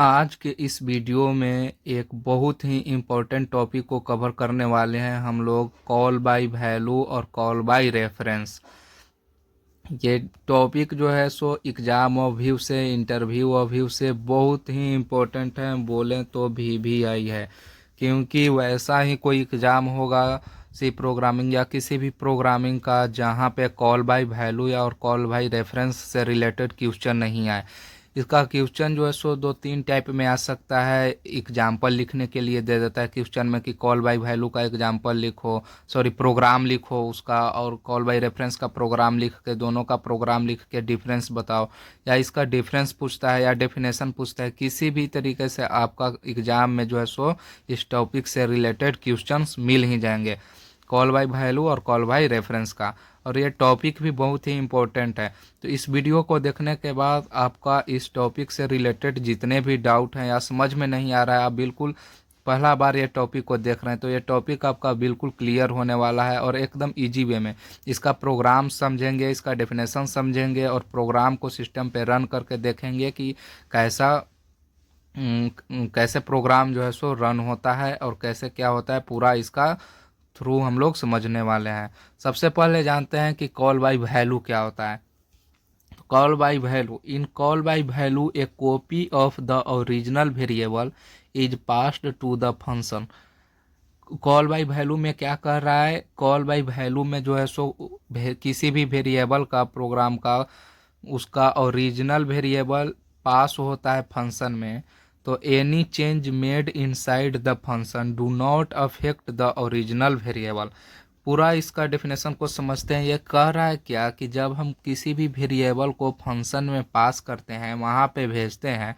आज के इस वीडियो में एक बहुत ही इम्पोर्टेंट टॉपिक को कवर करने वाले हैं हम लोग, कॉल बाय वैल्यू और कॉल बाय रेफरेंस। ये टॉपिक जो है सो एग्ज़ाम और व्यू से, इंटरव्यू और व्यू से बहुत ही इम्पोर्टेंट है, बोलें तो भी आई है, क्योंकि वैसा ही कोई एग्ज़ाम होगा सी प्रोग्रामिंग या किसी भी प्रोग्रामिंग का जहाँ पे कॉल बाय वैल्यू या और कॉल बाय रेफरेंस से रिलेटेड क्वेश्चन नहीं आए। इसका क्वेश्चन जो है सो दो तीन टाइप में आ सकता है। एग्जाम्पल लिखने के लिए दे देता है क्वेश्चन में कि कॉल बाय वैल्यू का एग्जाम्पल लिखो, सॉरी प्रोग्राम लिखो उसका, और कॉल बाय रेफरेंस का प्रोग्राम लिख के, दोनों का प्रोग्राम लिख के डिफरेंस बताओ, या इसका डिफरेंस पूछता है या डेफिनेशन पूछता है। किसी भी तरीके से आपका एग्जाम में जो है सो इस टॉपिक से रिलेटेड क्वेश्चंस मिल ही जाएंगे, कॉल बाय वैल्यू और कॉल बाय रेफरेंस का। और ये टॉपिक भी बहुत ही इम्पोर्टेंट है। तो इस वीडियो को देखने के बाद आपका इस टॉपिक से रिलेटेड जितने भी डाउट हैं या समझ में नहीं आ रहा है, आप बिल्कुल पहला बार ये टॉपिक को देख रहे हैं तो ये टॉपिक आपका बिल्कुल क्लियर होने वाला है और एकदम इजी वे में। इसका प्रोग्राम समझेंगे, इसका डेफिनेशन समझेंगे और प्रोग्राम को सिस्टम पे रन करके देखेंगे कि कैसे प्रोग्राम जो है सो रन होता है और कैसे क्या होता है, पूरा इसका थ्रू हम लोग समझने वाले हैं। सबसे पहले जानते हैं कि कॉल बाय वैल्यू क्या होता है। Call by value, in call by value a copy of the original variable is passed to the function. Call by value में क्या कर रहा है, कॉल बाय वैल्यू में जो है सो किसी भी वेरिएबल का, प्रोग्राम का, उसका ओरिजिनल वेरिएबल पास होता है फंक्शन में। तो any change made inside the function do not affect the original variable. पूरा इसका डेफिनेशन को समझते हैं। ये कह रहा है क्या कि जब हम किसी भी वेरिएबल को फंक्शन में पास करते हैं, वहाँ पे भेजते हैं,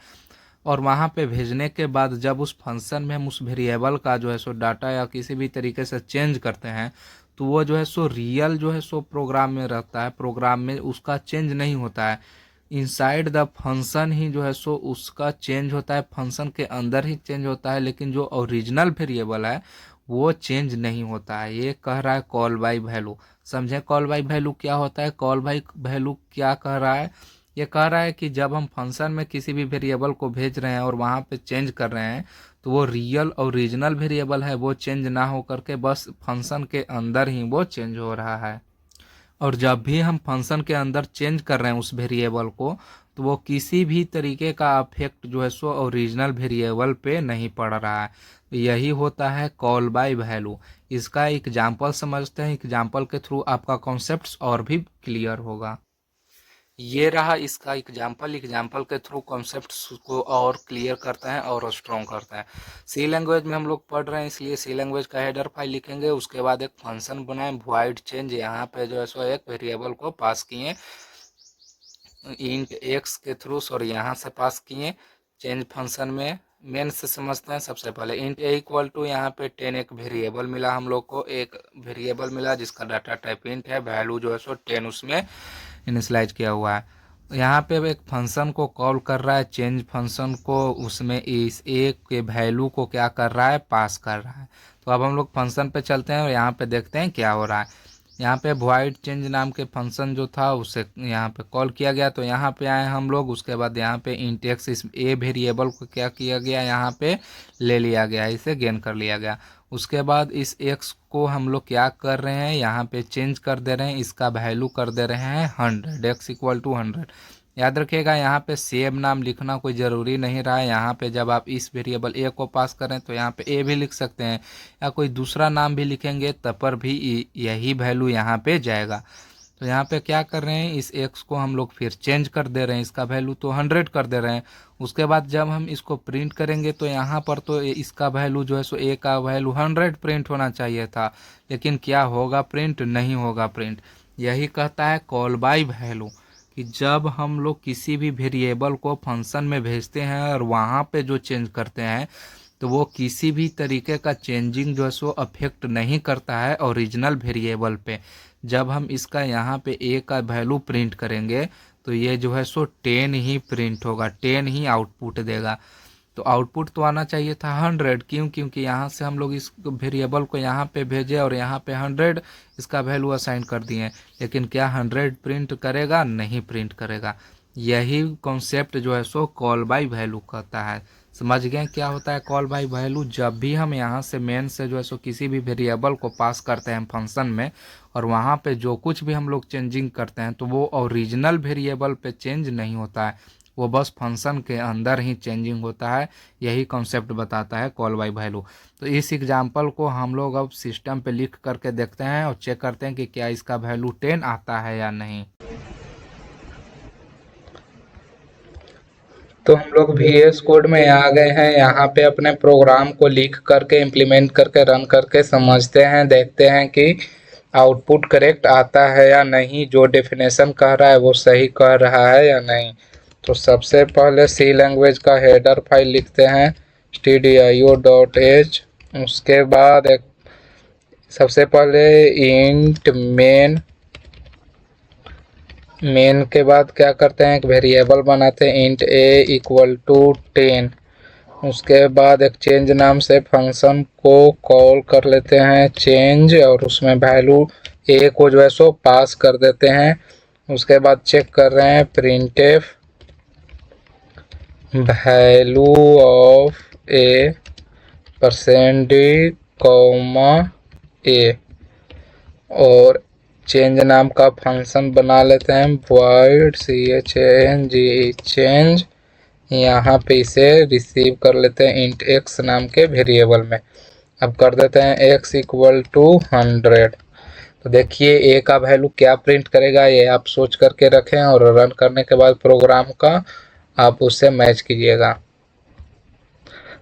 और वहाँ पे भेजने के बाद जब उस फंक्शन में हम उस वेरिएबल का जो है सो डाटा या किसी भी तरीके से चेंज करते हैं, तो वो जो है सो रियल जो है सो प्रोग्राम में रहता है, प्रोग्राम में उसका चेंज नहीं होता है। इनसाइड द फंक्शन ही जो है सो उसका चेंज होता है, फंक्शन के अंदर ही चेंज होता है, लेकिन जो ओरिजिनल वेरिएबल है वो चेंज नहीं होता है। ये कह रहा है कॉल बाय वैल्यू। समझे कॉल बाय वैल्यू क्या होता है। कॉल बाय वैल्यू क्या कह रहा है, ये कह रहा है कि जब हम फंक्शन में किसी भी वेरिएबल को भेज रहे हैं और वहाँ पे चेंज कर रहे हैं, तो वो रियल ओरिजिनल वेरिएबल है वो चेंज ना हो करके बस फंक्शन के अंदर ही वो चेंज हो रहा है। और जब भी हम फंक्शन के अंदर चेंज कर रहे हैं उस वेरिएबल को, तो वो किसी भी तरीके का अफेक्ट जो है सो ओरिजिनल वेरिएबल पे नहीं पड़ रहा है। तो यही होता है कॉल बाय वैल्यू। इसका एग्जाम्पल समझते हैं, एग्जाम्पल के थ्रू आपका कॉन्सेप्ट्स और भी क्लियर होगा। ये रहा इसका एग्जाम्पल, एग्जाम्पल के थ्रू कॉन्सेप्ट्स को और क्लियर करते हैं और स्ट्रॉन्ग करते हैं। सी लैंग्वेज में हम लोग पढ़ रहे हैं, इसलिए सी लैंग्वेज का हेडर फाइल लिखेंगे, उसके बाद एक फंक्शन बनाएं वॉइड चेंज। यहाँ पे जो है सो एक वेरिएबल को पास किए इंट एक्स के थ्रू, सॉरी यहाँ से पास किए चेंज फंक्शन में। मेन से समझते हैं। सबसे पहले इंट ए इक्वल टू, यहाँ पे 10 एक वेरिएबल मिला हम लोग को, एक वेरिएबल मिला जिसका डाटा टाइप इंट है, वैल्यू जो है सो 10 उसमें इनिशलाइज किया हुआ है। यहाँ पे एक फंक्शन को कॉल कर रहा है, चेंज फंक्शन को, उसमें इस एक के वैल्यू को क्या कर रहा है, पास कर रहा है। तो अब हम लोग फंक्शन पे चलते हैं और यहाँ पे देखते हैं क्या हो रहा है। यहाँ पे वॉइड चेंज नाम के फंक्शन जो था उसे यहाँ पे कॉल किया गया, तो यहाँ पे आए हम लोग। उसके बाद यहाँ पे इंट एक्स, इस ए वेरिएबल को क्या किया गया, यहाँ पे ले लिया गया, इसे गेन कर लिया गया। उसके बाद इस एक्स को हम लोग क्या कर रहे हैं, यहाँ पे चेंज कर दे रहे हैं, इसका वैल्यू कर दे रहे हैं 100, एक्स इक्वल टू 100। याद रखिएगा यहाँ पे सेम नाम लिखना कोई ज़रूरी नहीं रहा है। यहाँ पे जब आप इस वेरिएबल ए को पास करें तो यहाँ पे ए भी लिख सकते हैं, या कोई दूसरा नाम भी लिखेंगे तब पर भी यही वैल्यू यहाँ पे जाएगा। तो यहाँ पे क्या कर रहे हैं, इस एक्स को हम लोग फिर चेंज कर दे रहे हैं, इसका वैल्यू तो 100 कर दे रहे हैं। उसके बाद जब हम इसको प्रिंट करेंगे तो यहाँ पर तो इसका वैल्यू जो है सो ए का वैल्यू 100 प्रिंट होना चाहिए था, लेकिन क्या होगा, प्रिंट नहीं होगा प्रिंट। यही कहता है कॉल बाय वैल्यू, कि जब हम लोग किसी भी वेरिएबल को फंक्शन में भेजते हैं और वहाँ पे जो चेंज करते हैं, तो वो किसी भी तरीके का चेंजिंग जो है सो अफेक्ट नहीं करता है ओरिजिनल वेरिएबल पे। जब हम इसका यहाँ पे ए का वैल्यू प्रिंट करेंगे तो ये जो है सो 10 ही प्रिंट होगा, 10 ही आउटपुट देगा। तो आउटपुट तो आना चाहिए था 100, क्यों, क्योंकि यहाँ से हम लोग इस वेरिएबल को यहाँ पे भेजे और यहाँ पे 100 इसका वैल्यू असाइन कर दिए, लेकिन क्या 100 प्रिंट करेगा, नहीं प्रिंट करेगा। यही कॉन्सेप्ट जो है सो कॉल बाय वैल्यू कहता है। समझ गए क्या होता है कॉल बाय वैल्यू? जब भी हम यहाँ से मेन से जो है सो किसी भी वेरिएबल को पास करते हैं फंक्शन में, और वहाँ पे जो कुछ भी हम लोग चेंजिंग करते हैं तो वो ओरिजिनल वेरिएबल पे चेंज नहीं होता है, वो बस फंक्शन के अंदर ही चेंजिंग होता है। यही कॉन्सेप्ट बताता है कॉल बाय वैल्यू। तो इस एग्जाम्पल को हम लोग अब सिस्टम पे लिख करके देखते हैं और चेक करते हैं कि क्या इसका वैल्यू 10 आता है या नहीं। तो हम लोग VS कोड में आ गए हैं। यहाँ पे अपने प्रोग्राम को लिख करके इम्प्लीमेंट करके रन करके समझते हैं, देखते हैं कि आउटपुट करेक्ट आता है या नहीं, जो डेफिनेशन कह रहा है वो सही कह रहा है या नहीं। तो सबसे पहले सी लैंग्वेज का हेडर फाइल लिखते हैं stdio.h। उसके बाद एक सबसे पहले इंट मेन के बाद क्या करते हैं, एक वेरिएबल बनाते हैं इंट a इक्वल टू 10। उसके बाद एक चेंज नाम से फंक्शन को कॉल कर लेते हैं चेंज, और उसमें वैल्यू a को जो है सो पास कर देते हैं। उसके बाद चेक कर रहे हैं printf value of a %d comma a, और चेंज नाम का फंक्शन बना लेते हैं void change। यहाँ पे इसे रिसीव कर लेते हैं इंट x नाम के वेरिएबल में। अब कर देते हैं x इक्वल टू 100। तो देखिए a का वैल्यू क्या प्रिंट करेगा, ये आप सोच करके रखें और रन करने के बाद प्रोग्राम का आप उससे मैच कीजिएगा।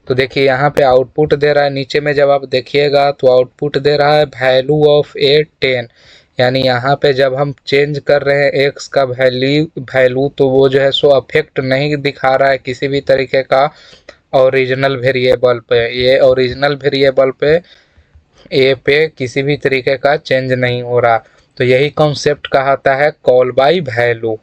तो देखिए यहाँ पे आउटपुट दे रहा है, नीचे में जब आप देखिएगा तो आउटपुट दे रहा है वैल्यू ऑफ a 10। यानी यहाँ पे जब हम चेंज कर रहे हैं x का वैल्यू तो वो जो है सो अफेक्ट नहीं दिखा रहा है किसी भी तरीके का ओरिजिनल वेरिएबल पे। ये ओरिजिनल वेरिएबल पे a पे किसी भी तरीके का चेंज नहीं हो रहा। तो यही कॉन्सेप्ट कहता है कॉल बाय वैल्यू।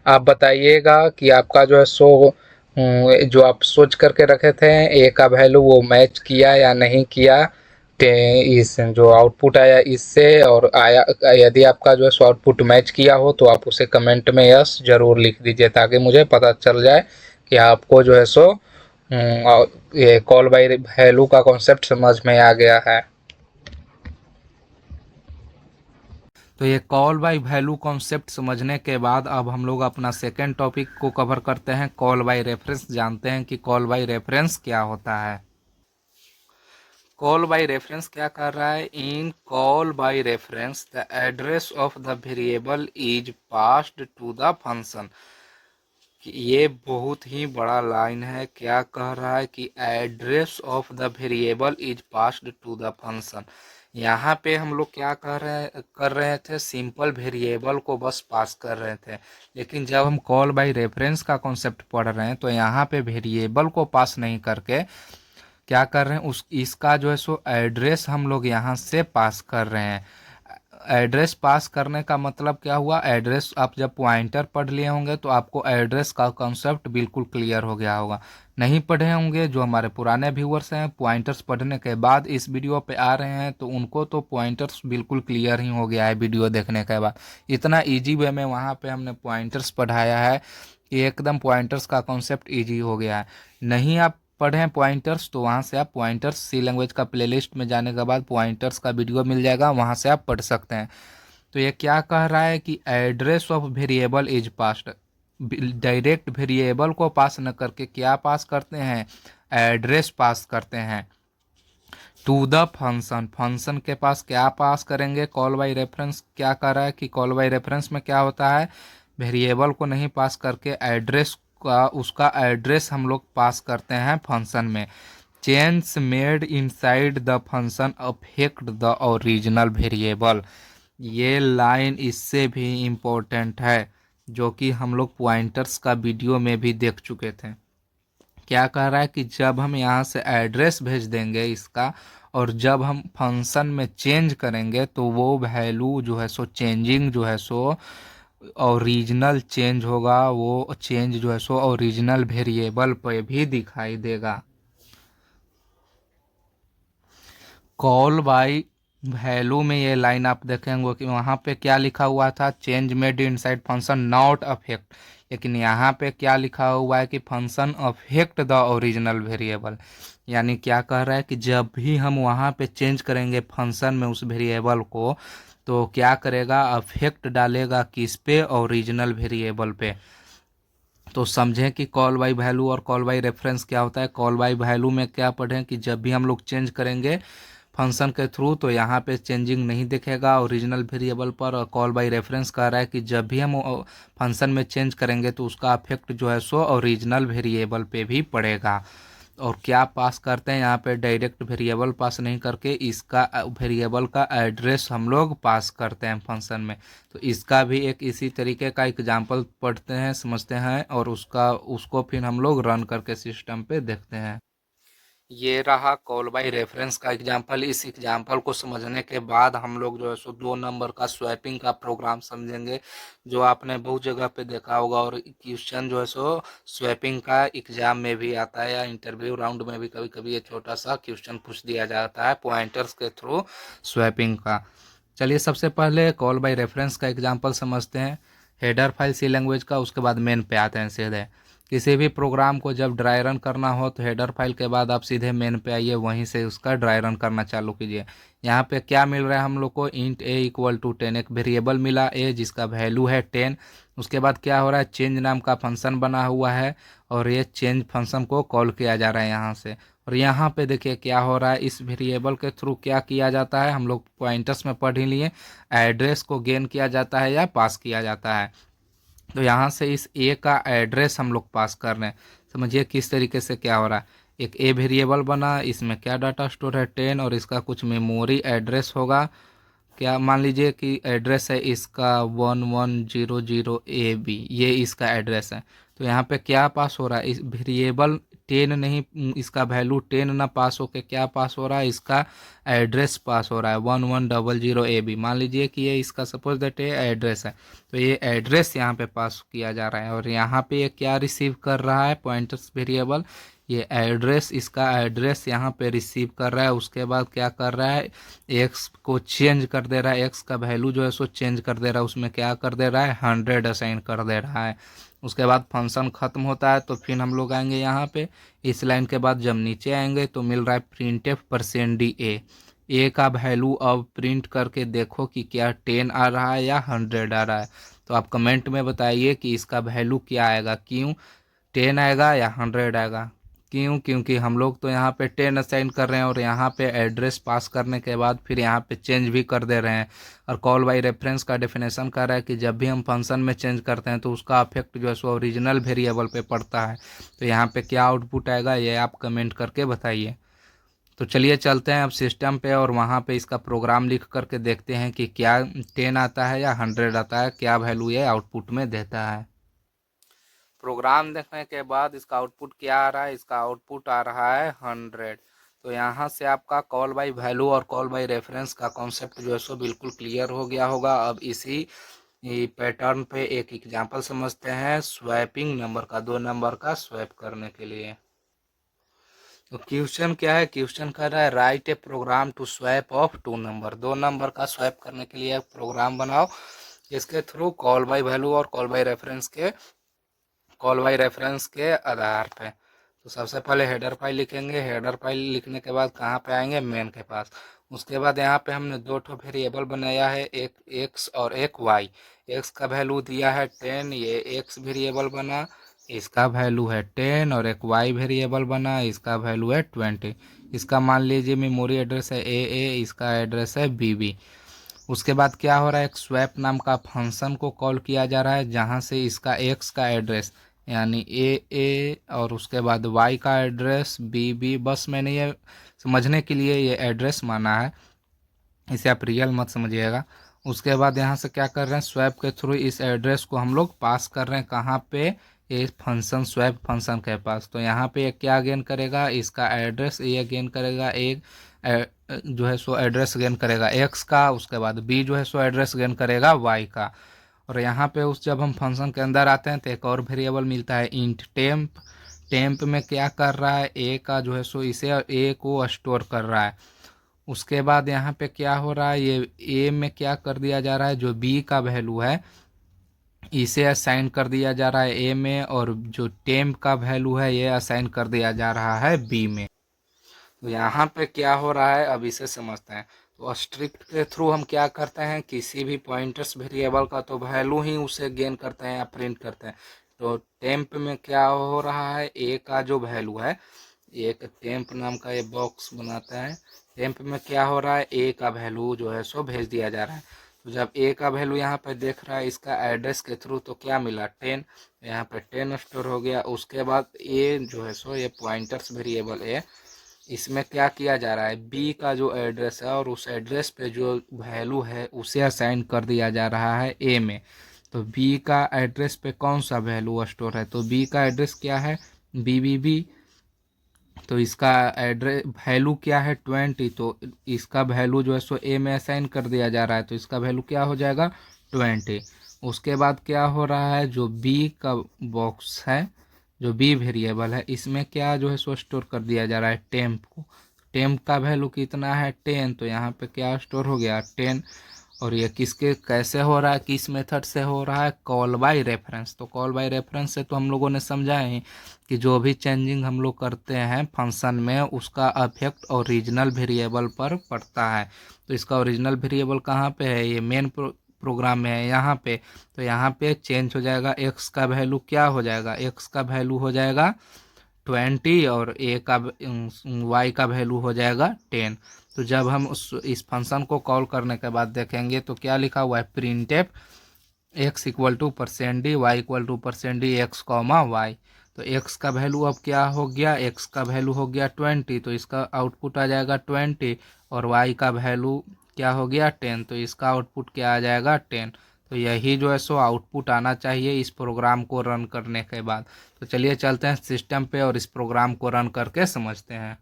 आप बताइएगा कि आपका जो है सो जो आप सोच करके रखे थे ए का वैल्यू वो मैच किया या नहीं किया, इस जो आउटपुट आया इससे, और आया यदि आपका जो है सो आउटपुट मैच किया हो तो आप उसे कमेंट में यस जरूर लिख दीजिए, ताकि मुझे पता चल जाए कि आपको जो है सो ये कॉल बाय वैल्यू का कॉन्सेप्ट समझ में आ गया है। तो ये कॉल बाय वैल्यू कॉन्सेप्ट समझने के बाद अब हम लोग अपना सेकेंड टॉपिक को कवर करते हैं, कॉल बाय रेफरेंस। जानते हैं कि कॉल बाय रेफरेंस क्या होता है। कॉल बाय रेफरेंस क्या कर रहा है? In call by reference the address of the variable is passed to the function. ये बहुत ही बड़ा लाइन है। क्या कह रहा है कि address of the variable is passed to the function. यहाँ पे हम लोग क्या कर रहे थे, सिंपल वेरिएबल को बस पास कर रहे थे। लेकिन जब हम कॉल बाय रेफरेंस का कॉन्सेप्ट पढ़ रहे हैं तो यहाँ पे वेरिएबल को पास नहीं करके क्या कर रहे हैं, उस इसका जो है सो एड्रेस हम लोग यहाँ से पास कर रहे हैं। एड्रेस पास करने का मतलब क्या हुआ? एड्रेस आप जब पॉइंटर पढ़ लिए होंगे तो आपको एड्रेस का कॉन्सेप्ट बिल्कुल क्लियर हो गया होगा। नहीं पढ़े होंगे जो हमारे पुराने व्यूअर्स हैं, पॉइंटर्स पढ़ने के बाद इस वीडियो पे आ रहे हैं, तो उनको तो पॉइंटर्स बिल्कुल क्लियर ही हो गया है वीडियो देखने के बाद। इतना ईजी वे में वहाँ पे हमने पॉइंटर्स पढ़ाया है कि एकदम पॉइंटर्स का कॉन्सेप्ट ईजी हो गया है। नहीं आप पढ़ें पॉइंटर्स तो वहाँ से आप पॉइंटर्स सी लैंग्वेज का प्लेलिस्ट में जाने के बाद पॉइंटर्स का वीडियो मिल जाएगा, वहाँ से आप पढ़ सकते हैं। तो ये क्या कह रहा है कि address of variable is passed. Direct variable को पास न करके क्या पास करते हैं, एड्रेस पास करते हैं टू द फंक्शन। फंक्शन के पास क्या पास करेंगे? कॉल बाय रेफरेंस क्या कर रहा है कि कॉल बाय रेफरेंस में क्या होता है, वेरिएबल को नहीं पास करके एड्रेस का उसका एड्रेस हम लोग पास करते हैं फंक्शन में। Change made inside the function affect the original variable. ये लाइन इससे भी इम्पोर्टेंट है, जो कि हम लोग पॉइंटर्स का वीडियो में भी देख चुके थे। क्या कह रहा है कि जब हम यहाँ से एड्रेस भेज देंगे इसका, और जब हम फंक्शन में चेंज करेंगे तो वो वैल्यू जो है सो चेंजिंग जो है सो ओरिजिनल चेंज होगा। वो चेंज जो है सो ओरिजिनल वेरिएबल पे भी दिखाई देगा। कॉल बाय वैल्यू में ये लाइन आप देखेंगे कि वहाँ पे क्या लिखा हुआ था, change made inside function not affect, लेकिन यहाँ पे क्या लिखा हुआ है कि function affect the original variable. यानी क्या कह रहा है कि जब भी हम वहाँ पे चेंज करेंगे फंक्शन में उस वेरिएबल को, तो क्या करेगा, अफेक्ट डालेगा किस पे, ओरिजिनल वेरिएबल पे। तो समझें कि कॉल बाई वैल्यू और कॉल बाई रेफरेंस क्या होता है। कॉल बाई वैल्यू में क्या पढ़ें कि जब भी हम लोग चेंज करेंगे फंक्शन के थ्रू तो यहाँ पे चेंजिंग नहीं दिखेगा ओरिजिनल वेरिएबल पर। और कॉल बाई रेफरेंस कह रहा है कि जब भी हम फंक्शन में चेंज करेंगे तो उसका अफेक्ट जो है सो ओरिजिनल वेरिएबल पे भी पड़ेगा। और क्या पास करते हैं यहाँ पे, डायरेक्ट वेरिएबल पास नहीं करके इसका वेरिएबल का एड्रेस हम लोग पास करते हैं फंक्शन में। तो इसका भी एक इसी तरीके का एग्जांपल पढ़ते हैं, समझते हैं, और उसको फिर हम लोग रन करके सिस्टम पे देखते हैं। ये रहा कॉल बाय रेफरेंस का एग्जांपल। इस एग्जांपल को समझने के बाद हम लोग जो है सो 2 नंबर का स्वैपिंग का प्रोग्राम समझेंगे, जो आपने बहुत जगह पे देखा होगा। और क्वेश्चन जो है सो स्वैपिंग का एग्जाम में भी आता है, या इंटरव्यू राउंड में भी कभी कभी ये छोटा सा क्वेश्चन पूछ दिया जाता है पॉइंटर्स के थ्रू स्वैपिंग का। चलिए सबसे पहले कॉल बाय रेफरेंस का एग्जांपल समझते हैं। हेडर फाइल सी लैंग्वेज का, उसके बाद मेन पे आते हैं सीधे। किसी भी प्रोग्राम को जब ड्राई रन करना हो तो हेडर फाइल के बाद आप सीधे मेन पे आइए, वहीं से उसका ड्राई रन करना चालू कीजिए। यहाँ पे क्या मिल रहा है हम लोग को, इंट ए इक्वल टू 10, एक वेरिएबल मिला ए जिसका वैल्यू है 10। उसके बाद क्या हो रहा है, चेंज नाम का फंक्शन बना हुआ है और ये चेंज फंक्शन को कॉल किया जा रहा है यहाँ से। और यहाँ पे देखिए क्या हो रहा है, इस वेरिएबल के थ्रू क्या किया जाता है, हम लोग पॉइंटर्स में पढ़ ही लिए, एड्रेस को गेन किया जाता है या पास किया जाता है। तो यहाँ से इस ए का एड्रेस हम लोग पास कर रहे हैं। समझिए किस तरीके से क्या हो रहा है, एक ए वेरिएबल बना, इसमें क्या डाटा स्टोर है 10, और इसका कुछ मेमोरी एड्रेस होगा। क्या मान लीजिए कि एड्रेस है इसका 1100 AB, ये इसका एड्रेस है। तो यहाँ पे क्या पास हो रहा है, इस वेरिएबल 10 नहीं, इसका वैल्यू 10 ना पास होके क्या पास हो रहा है, इसका एड्रेस पास हो रहा है 1100 AB। मान लीजिए कि ये इसका सपोज दैट ये एड्रेस है, तो ये एड्रेस यहाँ पे पास किया जा रहा है। और यहाँ पे ये क्या रिसीव कर रहा है, पॉइंटर्स वेरिएबल, ये एड्रेस, इसका एड्रेस यहाँ पे रिसीव कर रहा है। उसके बाद क्या कर रहा है, एक्स को चेंज कर दे रहा है, एक्स का वैल्यू जो है सो चेंज कर दे रहा है, उसमें क्या कर दे रहा है, 100 असाइन कर दे रहा है। उसके बाद फंक्शन ख़त्म होता है तो फिर हम लोग आएंगे यहाँ पे, इस लाइन के बाद जब नीचे आएंगे तो मिल रहा है printf%da। ए का वैल्यू अब प्रिंट करके देखो कि क्या 10 आ रहा है या 100 आ रहा है। तो आप कमेंट में बताइए कि इसका वैल्यू क्या आएगा, क्यों 10 आएगा या 100 आएगा। क्यों, क्योंकि हम लोग तो यहाँ पे 10 असाइन कर रहे हैं और यहाँ पे एड्रेस पास करने के बाद फिर यहाँ पे चेंज भी कर दे रहे हैं। और कॉल बाई रेफरेंस का डेफिनेशन कर रहा है कि जब भी हम फंक्शन में चेंज करते हैं तो उसका अफेक्ट जो है सो ओरिजिनल वेरिएबल पे पड़ता है। तो यहाँ पे क्या आउटपुट आएगा ये आप कमेंट करके बताइए। तो चलिए चलते हैं अब सिस्टम पे और वहाँ पे इसका प्रोग्राम लिख करके देखते हैं कि क्या 10 आता है या 100 आता है, क्या वैल्यू ये आउटपुट में देता है। प्रोग्राम देखने के बाद इसका आउटपुट क्या आ रहा है, इसका आउटपुट आ रहा है 100। तो यहाँ से आपका कॉल बाय वैल्यू और कॉल बाय रेफरेंस का कॉन्सेप्ट जो है सो बिल्कुल क्लियर हो गया होगा। अब इसी पैटर्न पे एक एग्जांपल समझते हैं स्वैपिंग नंबर का, 2 नंबर का स्वैप करने के लिए। तो क्वेश्चन क्या है, क्वेश्चन कर रहा है write a program to swap of 2 number, 2 number का स्वैप करने के लिए प्रोग्राम बनाओ इसके थ्रू कॉल बाय वैल्यू और कॉल बाय रेफरेंस के आधार पे। तो सबसे पहले हेडर फाइल लिखेंगे, हेडर फाइल लिखने के बाद कहाँ पे आएंगे, मेन के पास। उसके बाद यहाँ पे हमने 2 वेरिएबल बनाया है, एक एक्स और एक वाई। एक्स का वैल्यू दिया है 10, ये एक्स वेरिएबल बना, इसका वैल्यू है 10, और एक वाई वेरिएबल बना, इसका वैल्यू है 20। इसका मान लीजिए मेमोरी एड्रेस है ए, इसका एड्रेस है बी। उसके बाद क्या हो रहा है, एक स्वैप नाम का फंक्शन को कॉल किया जा रहा है, जहाँ से इसका एक्स का एड्रेस यानी ए और उसके बाद वाई का एड्रेस बी। बस मैंने ये समझने के लिए ये एड्रेस माना है, इसे आप रियल मत समझिएगा। उसके बाद यहाँ से क्या कर रहे हैं, स्वैप के थ्रू इस एड्रेस को हम लोग पास कर रहे हैं कहाँ पे, ये फंक्शन स्वैप फंक्शन के पास। तो यहाँ पे क्या गेन करेगा, इसका एड्रेस ये गेन करेगा, एक जो है सो एड्रेस गेन करेगा एक्स का। उसके बाद बी जो है सो एड्रेस गेन करेगा वाई का। और यहाँ पे जब हम फंक्शन के अंदर आते हैं तो एक और वेरिएबल मिलता है इंट टेम्प। टेम्प में क्या कर रहा है, ए का जो है सो इसे ए को स्टोर कर रहा है। उसके बाद यहाँ पे क्या हो रहा है, ये ए में क्या कर दिया जा रहा है, जो बी का वैल्यू है इसे असाइन कर दिया जा रहा है ए में, और जो टेम्प का वैल्यू है ये असाइन कर दिया जा रहा है बी में। तो यहाँ पे क्या हो रहा है अब इसे समझते हैं। तो स्ट्रिक्ट के थ्रू हम क्या करते हैं, किसी भी पॉइंटर्स वेरिएबल का तो वैल्यू ही उसे गेन करते हैं या प्रिंट करते हैं। तो टेम्प में क्या हो रहा है, ए का जो वैल्यू है, एक टेम्प नाम का ये बॉक्स बनाता है। टेम्प में क्या हो रहा है, ए का वैल्यू जो है सो भेज दिया जा रहा है। तो जब ए का वैल्यू यहाँ पे देख रहा है इसका एड्रेस के थ्रू, तो क्या मिला 10, यहाँ पे 10 स्टोर हो गया। उसके बाद ए जो है सो ये पॉइंटर्स वेरिएबल ए, इसमें क्या किया जा रहा है, बी का जो एड्रेस है और उस एड्रेस पे जो वैल्यू है उसे असाइन कर दिया जा रहा है ए में। तो बी का एड्रेस पे कौन सा वैल्यू स्टोर है, तो बी का एड्रेस क्या है, बी। तो इसका एड्रेस वैल्यू क्या है 20, तो इसका वैल्यू जो है सो ए में असाइन कर दिया जा रहा है, तो इसका वैल्यू क्या हो जाएगा 20। उसके बाद क्या हो रहा है, जो बी का बॉक्स है, जो बी वेरिएबल है, इसमें क्या जो है सो स्टोर कर दिया जा रहा है टेम्प को। टेम्प का वैल्यू कितना है 10, तो यहाँ पे क्या स्टोर हो गया 10। और ये किसके कैसे हो रहा है, किस मेथड से हो रहा है, कॉल बाय रेफरेंस। तो कॉल बाय रेफरेंस से तो हम लोगों ने समझा है कि जो भी चेंजिंग हम लोग करते हैं फंक्शन में उसका अफेक्ट ओरिजिनल वेरिएबल पर पड़ता है। तो इसका ओरिजिनल वेरिएबल कहाँ पे है, ये मेन प्रोग्राम में है यहाँ पे। तो यहाँ पे चेंज हो जाएगा, एक्स का वैल्यू क्या हो जाएगा, एक्स का वैल्यू हो जाएगा 20 और ए का वाई का वैल्यू हो जाएगा 10। तो जब हम इस फंक्शन को कॉल करने के बाद देखेंगे तो क्या लिखा हुआ है, printf x equal to %d Y equal to %d X comma Y. तो एक्स का वैल्यू अब क्या हो गया, एक्स का वैल्यू हो गया 20, तो इसका आउटपुट आ जाएगा 20। और वाई का वैल्यू क्या हो गया 10, तो इसका आउटपुट क्या आ जाएगा 10। तो यही जो है सो आउटपुट आना चाहिए इस प्रोग्राम को रन करने के बाद। तो चलिए चलते हैं सिस्टम पे और इस प्रोग्राम को रन करके समझते हैं।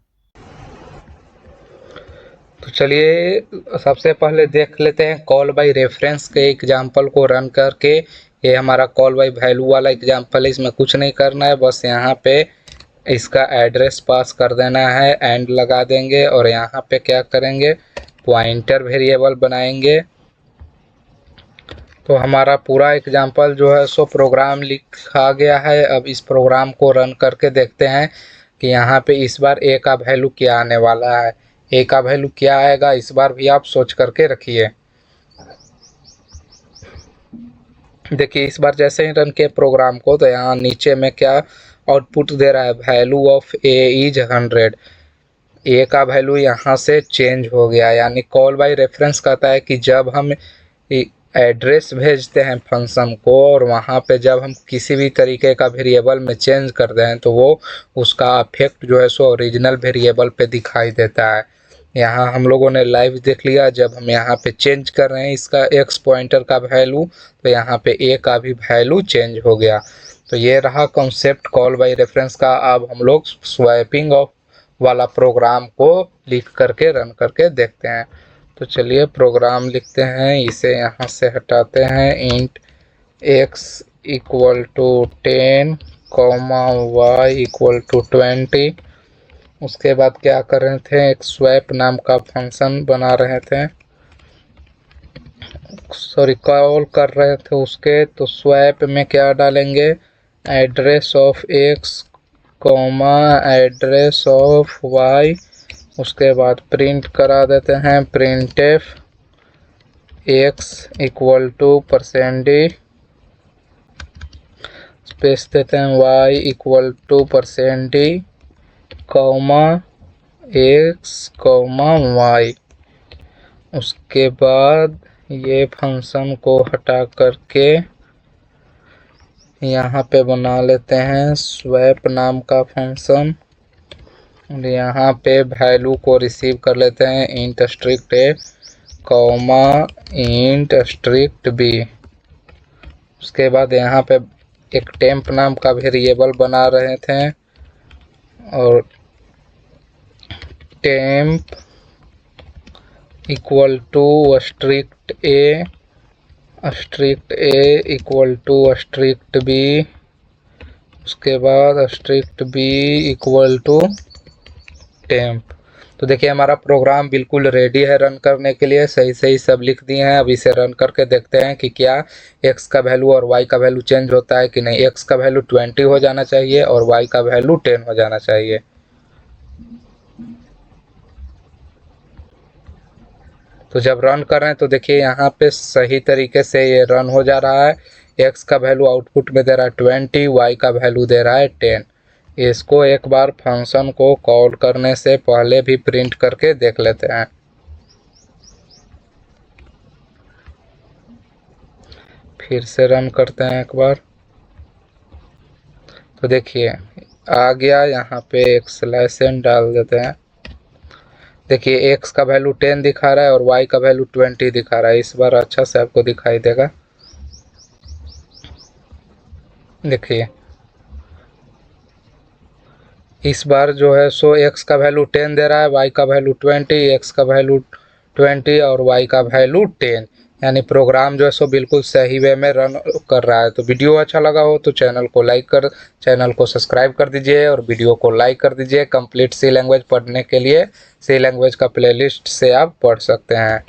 तो चलिए सबसे पहले देख लेते हैं कॉल बाय रेफरेंस के एग्जांपल को रन करके। ये हमारा कॉल बाय वैल्यू वाला एग्जांपल है, इसमें कुछ नहीं करना है, बस यहाँ पे इसका एड्रेस पास कर देना है, एंड लगा देंगे और यहाँ पे क्या करेंगे, पॉइंटर वेरिएबल बनाएंगे। तो हमारा पूरा एग्जांपल जो है सो प्रोग्राम लिखा गया है। अब इस प्रोग्राम को रन करके देखते हैं कि यहाँ पे इस बार ए का वैल्यू क्या आने वाला है। ए का वैल्यू क्या आएगा इस बार भी आप सोच करके रखिए। देखिए इस बार जैसे ही रन किए प्रोग्राम को, तो यहाँ नीचे में क्या आउटपुट दे रहा है, वैल्यू ऑफ ए इज 100। ए का वैल्यू यहाँ से चेंज हो गया, यानी कॉल बाय रेफरेंस कहता है कि जब हम एड्रेस भेजते हैं फंक्शन को और वहाँ पे जब हम किसी भी तरीके का वेरिएबल में चेंज कर दें तो वो उसका अफेक्ट जो है सो ओरिजिनल वेरिएबल पे दिखाई देता है। यहाँ हम लोगों ने लाइव देख लिया, जब हम यहाँ पे चेंज कर रहे हैं इसका एक्स पॉइंटर का वैल्यू, तो यहाँ पे ए का भी वैल्यू चेंज हो गया। तो ये रहा कॉन्सेप्ट कॉल बाय रेफरेंस का। अब हम लोग स्वैपिंग ऑफ वाला प्रोग्राम को लिख करके रन करके देखते हैं। तो चलिए प्रोग्राम लिखते हैं, इसे यहाँ से हटाते हैं, int x equal to 10 comma y equal to 20। उसके बाद क्या कर रहे थे, एक स्वैप नाम का फंक्शन बना रहे थे, सॉरी कॉल कर रहे थे उसके। तो स्वैप में क्या डालेंगे, address of x comma address of y. उसके बाद प्रिंट करा देते हैं, printf x equal to %d space देते हैं, y equal to %d comma x comma y. उसके बाद ये फंक्शन को हटा करके यहाँ पे बना लेते हैं स्वैप नाम का फंक्शन। यहाँ पे वैल्यू को रिसीव कर लेते हैं, इंट स्ट्रिक्ट ए कॉमा इंट स्ट्रिक्ट बी। उसके बाद यहाँ पे एक टेम्प नाम का वेरिएबल बना रहे थे और temp equal to strict a equal to strict b. उसके बाद strict b equal to temp. तो देखिए हमारा प्रोग्राम बिल्कुल रेडी है रन करने के लिए, सही सही सब लिख दिए हैं। अब इसे रन करके देखते हैं कि क्या x का वैल्यू और y का वैल्यू चेंज होता है कि नहीं। x का वैल्यू 20 हो जाना चाहिए और y का वैल्यू 10 हो जाना चाहिए। तो जब रन कर रहे हैं तो देखिए यहाँ पे सही तरीके से ये रन हो जा रहा है। x का वैल्यू आउटपुट में दे रहा है 20, y का वैल्यू दे रहा है 10। इसको एक बार फंक्शन को कॉल करने से पहले भी प्रिंट करके देख लेते हैं। फिर से रन करते हैं एक बार। तो देखिए आ गया, यहाँ पे एक स्लैश डाल देते हैं। देखिए x का वैल्यू 10 दिखा रहा है और y का वैल्यू 20 दिखा रहा है। इस बार अच्छा से आपको दिखाई देगा। देखिए इस बार जो है सो x का वैल्यू 10 दे रहा है, y का वैल्यू 20, x का वैल्यू 20 और y का वैल्यू 10। यानी प्रोग्राम जो है सो बिल्कुल सही वे में रन कर रहा है। तो वीडियो अच्छा लगा हो तो चैनल को सब्सक्राइब कर दीजिए और वीडियो को लाइक कर दीजिए। कंप्लीट सी लैंग्वेज पढ़ने के लिए सी लैंग्वेज का प्लेलिस्ट से आप पढ़ सकते हैं।